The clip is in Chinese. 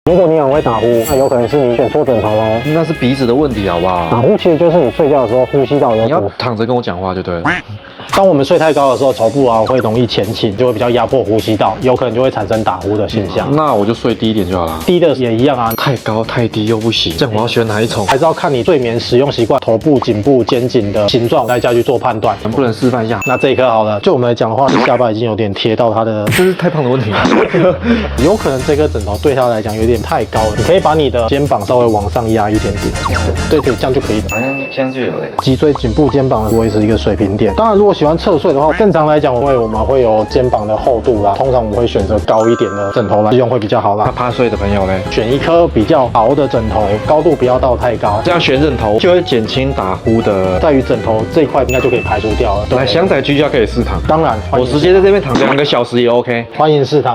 如果你很会打呼，那有可能是你选错枕头喽。那是鼻子的问题，好不好？打呼其实就是你睡觉的时候呼吸道有你要阻。躺着跟我讲话就对了。当我们睡太高的时候，头部啊会容易前倾，就会比较压迫呼吸道，有可能就会产生打呼的现象。那我就睡低一点就好了。低的也一样啊，太高太低又不行，这样我要选哪一种？还是要看你睡眠使用习惯、头部、颈部、肩颈的形状来下去做判断。能不能示范一下？那这一颗好了，就我们来讲的话，下巴已经有点贴到它的，这是太胖的问题吗？有可能这颗枕头对他来讲有点太高了。你可以把你的肩膀稍微往上压一点点，对，这样就可以了。好像这样就有了。脊椎、颈部、肩膀维持一个水平点。当然，如果喜欢侧睡的话，正常来讲，我们会有肩膀的厚度啦。通常我们会选择高一点的枕头来用会比较好啦。怕睡的朋友嘞，选一颗比较薄的枕头，高度不要到太高，这样选枕头就会减轻打呼的。在于枕头这一块应该就可以排除掉了。来，翔仔居家可以试躺，当然，我直接在这边躺2个小时也 OK。欢迎试躺。